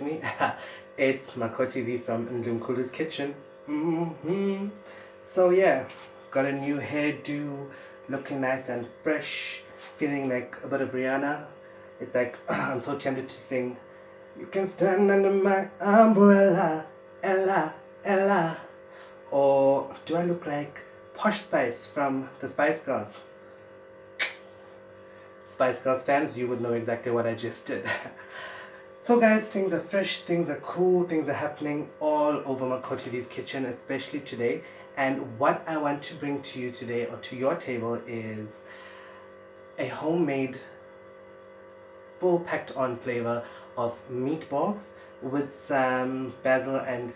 recognize me? It's Makoti from Ndlumkulu's kitchen. So yeah, got a new hairdo, looking nice and fresh, feeling like a bit of Rihanna. It's like I'm so tempted to sing, "You can stand under my umbrella, Ella, Ella." Or do I look like Posh Spice from the Spice Girls? Spice Girls fans, you would know exactly what I just did. So guys, things are fresh, things are cool, things are happening all over Makoti's kitchen, especially today. And what I want to bring to you today, or to your table, is a homemade, full packed on flavor of meatballs with some basil and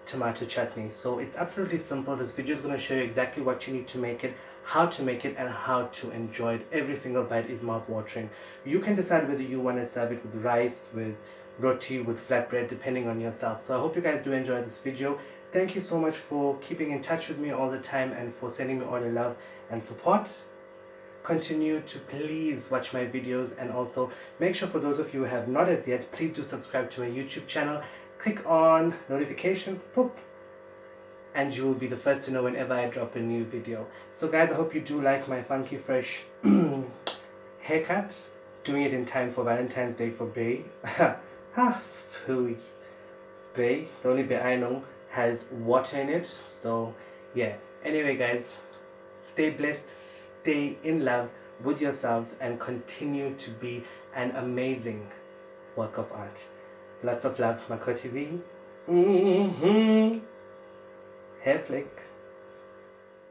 tomato chutney. So it's absolutely simple. This video is going to show you exactly what you need to make it, how to make it, and how to enjoy it. Every single bite is mouth-watering. You can decide whether you want to serve it with rice, with roti, with flatbread, depending on yourself. So I hope you guys do enjoy this video. Thank you so much for keeping in touch with me all the time and for sending me all your love and support. Continue to please watch my videos, and also make sure, for those of you who have not as yet, please do subscribe to my YouTube channel. Click on notifications, poop, and you will be the first to know whenever I drop a new video. So guys, I hope you do like my funky fresh haircut. Doing it in time for Valentine's Day for Bay. Ha, pooey. Bay, the only bay I know, has water in it. So yeah, anyway guys, stay blessed, stay in love with yourselves, and continue to be an amazing work of art. Lots of love, Makoti. Hair flick.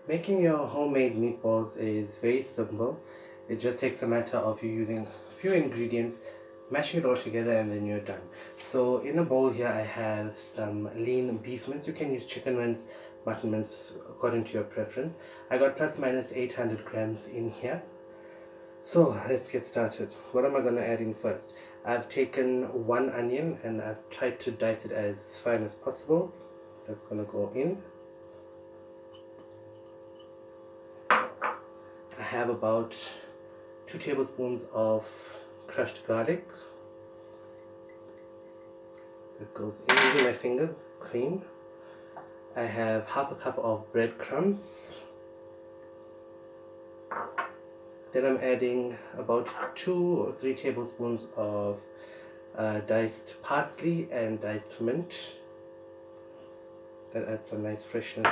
Making your homemade meatballs is very simple. It just takes a matter of you using a few ingredients, mashing it all together, and then you're done. So in a bowl here I have some lean beef mince. You can use chicken mince, mutton mince, according to your preference. I got plus minus 800 grams in here. So let's get started. What am I going to add in first? I've taken one onion and I've tried to dice it as fine as possible. That's going to go in. I have about 2 tablespoons of crushed garlic. That goes in using my fingers, clean. I have half a cup of breadcrumbs. Then I'm adding about 2 or 3 tablespoons of diced parsley and diced mint. That adds some nice freshness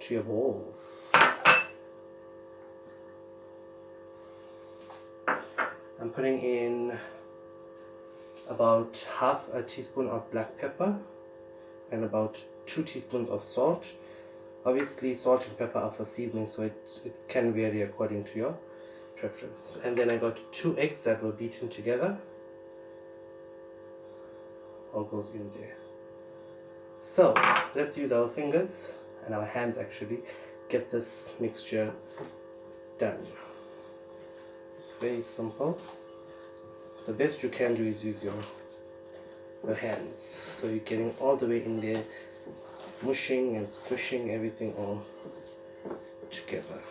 to your balls. I'm putting in about half a teaspoon of black pepper and about 2 teaspoons of salt. Obviously salt and pepper are for seasoning, so it can vary according to your preference. And then I got 2 eggs that were beaten together. All goes in there. So let's use our fingers and our hands actually get this mixture done. It's very simple. The best you can do is use your hands, so you're getting all the way in there, mushing and squishing everything all together.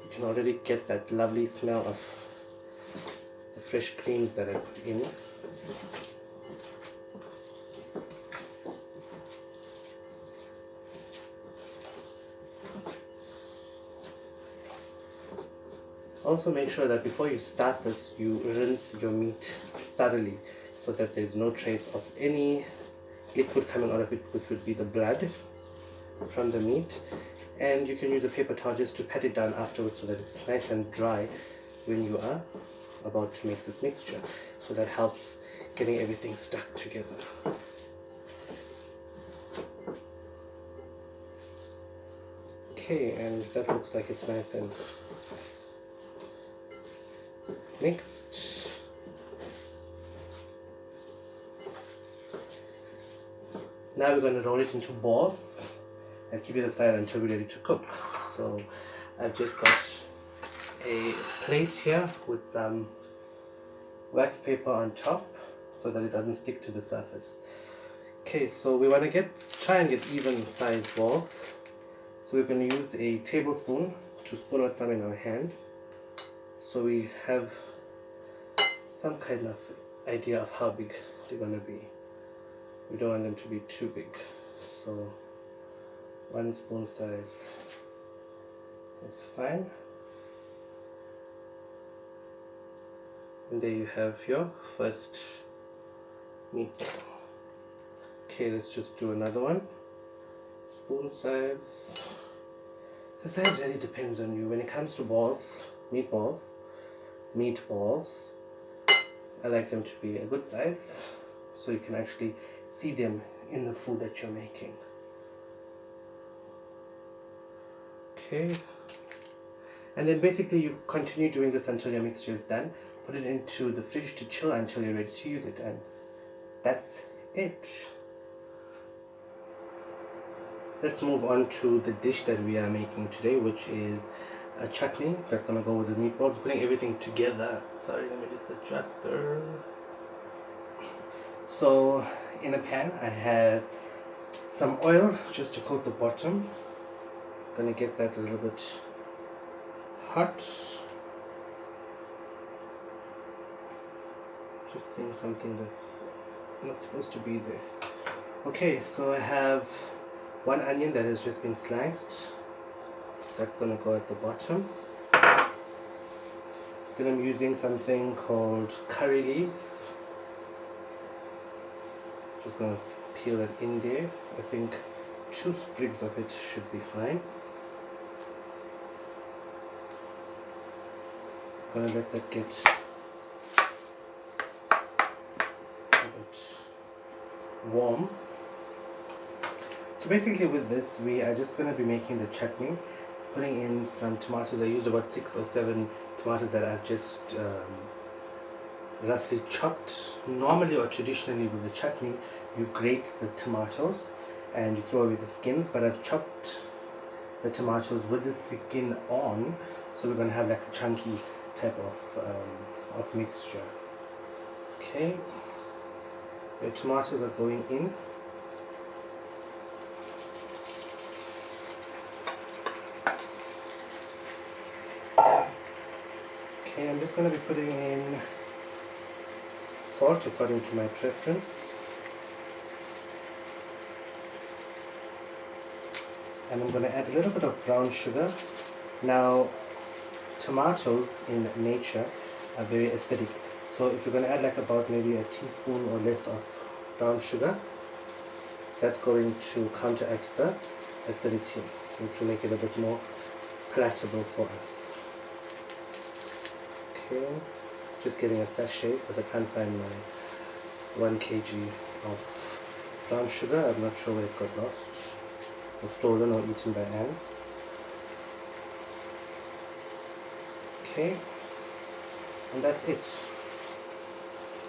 You can already get that lovely smell of the fresh greens that I put in. Also make sure that before you start this, you rinse your meat thoroughly so that there's no trace of any liquid coming out of it, which would be the blood from the meat. And you can use a paper towel just to pat it down afterwards so that it's nice and dry when you are about to make this mixture. So that helps getting everything stuck together. Okay, and that looks like it's nice and mixed. Now we're going to roll it into balls and keep it aside until we're ready to cook. So I've just got a plate here with some wax paper on top so that it doesn't stick to the surface. Okay, so we want to try and get even sized balls. So we're going to use a tablespoon to spoon out some in our hand, so we have some kind of idea of how big they're going to be. We don't want them to be too big, so 1 spoon size is fine. And there you have your first meatball. Okay, let's just do another one. Spoon size. The size really depends on you. When it comes to meatballs, I like them to be a good size so you can actually see them in the food that you're making. Okay. And then basically you continue doing this until your mixture is done. Put it into the fridge to chill until you're ready to use it, and that's it. Let's move on to the dish that we are making today, which is a chutney that's gonna go with the meatballs. Putting everything together. Sorry, let me just adjust there. So in a pan I have some oil just to coat the bottom. Gonna get that a little bit hot. Just seeing something that's not supposed to be there. Okay, so I have 1 onion that has just been sliced. That's gonna go at the bottom. Then I'm using something called curry leaves. Just gonna peel it in there. I think 2 sprigs of it should be fine. Gonna let that get a bit warm. So basically with this we are just going to be making the chutney, putting in some tomatoes. I used about 6 or 7 tomatoes that I've just roughly chopped. Normally or traditionally with the chutney you grate the tomatoes and you throw away the skins, but I've chopped the tomatoes with the skin on, so we're going to have like a chunky type of mixture. Okay, the tomatoes are going in. Okay, I'm just going to be putting in salt according to my preference, and I'm going to add a little bit of brown sugar. Now tomatoes in nature are very acidic, so if you're going to add like about maybe a teaspoon or less of brown sugar, that's going to counteract the acidity, which will make it a bit more palatable for us. Okay, just getting a sachet because I can't find my 1 kg of brown sugar. I'm not sure where it got lost or stolen or eaten by ants. Okay, and that's it.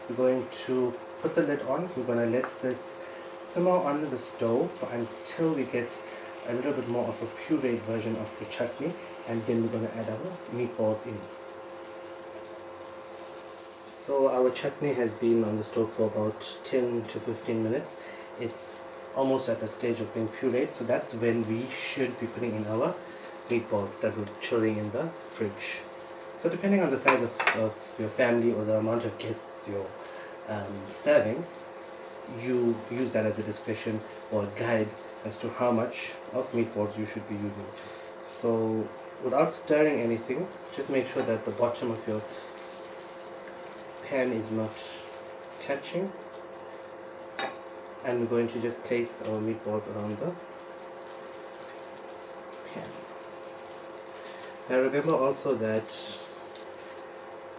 We're going to put the lid on. We're going to let this simmer on the stove until we get a little bit more of a pureed version of the chutney, and then we're going to add our meatballs in. So our chutney has been on the stove for about 10 to 15 minutes. It's almost at that stage of being pureed, so that's when we should be putting in our meatballs that were chilling in the fridge. So depending on the size of your family or the amount of guests you're serving, you use that as a discretion or a guide as to how much of meatballs you should be using. So without stirring anything, just make sure that the bottom of your pan is not catching, and we're going to just place our meatballs around the pan. Now remember also that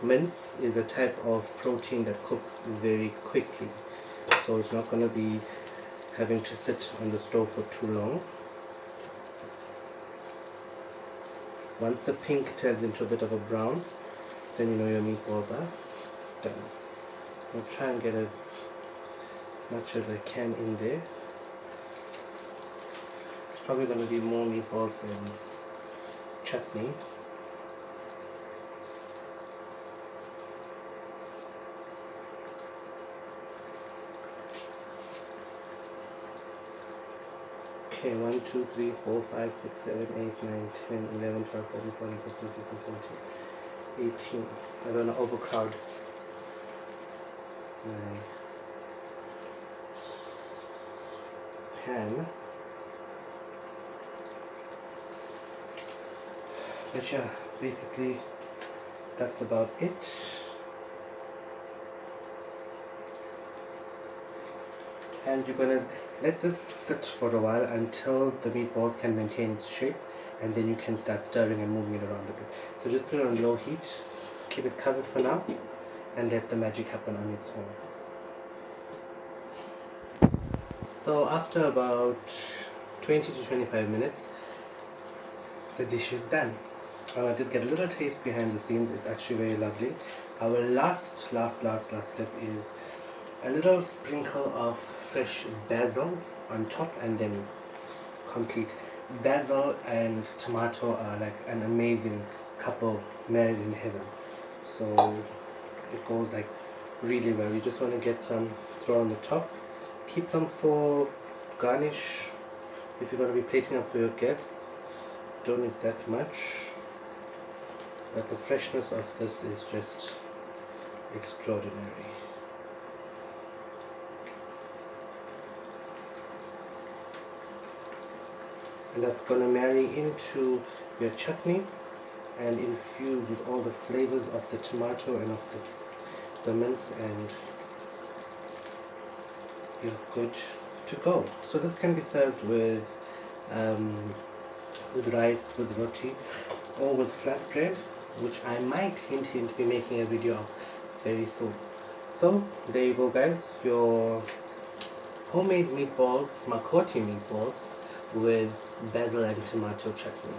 mince is a type of protein that cooks very quickly, so it's not going to be having to sit on the stove for too long. Once the pink turns into a bit of a brown, then you know your meatballs are done. I'll try and get as much as I can in there. It's probably going to be more meatballs than chutney. Okay, 1, 2, 3, 4, 5, 6, 7, 8, 9, 10, 11, 12, 13, 14, 15, 16, 17, 18. I don't want to overcrowd. 9, 10. But yeah, basically that's about it. And you're gonna let this sit for a while until the meatballs can maintain its shape, and then you can start stirring and moving it around a bit. So just put it on low heat, keep it covered for now, and let the magic happen on its own. So after about 20 to 25 minutes, the dish is done. I did get a little taste behind the scenes. It's actually very lovely. Our last step is a little sprinkle of fresh basil on top, and then complete. Basil and tomato are like an amazing couple married in heaven. So it goes like really well. You just want to get some, throw on the top, keep some for garnish. If you're going to be plating up for your guests, don't need that much, but the freshness of this is just extraordinary. And that's going to marry into your chutney and infuse with all the flavors of the tomato and of the mince, and you're good to go. So this can be served with rice, with roti, or with flatbread, which I might hint be making a video of very soon. So there you go, guys, your homemade meatballs, Makoti meatballs with basil and tomato chutney.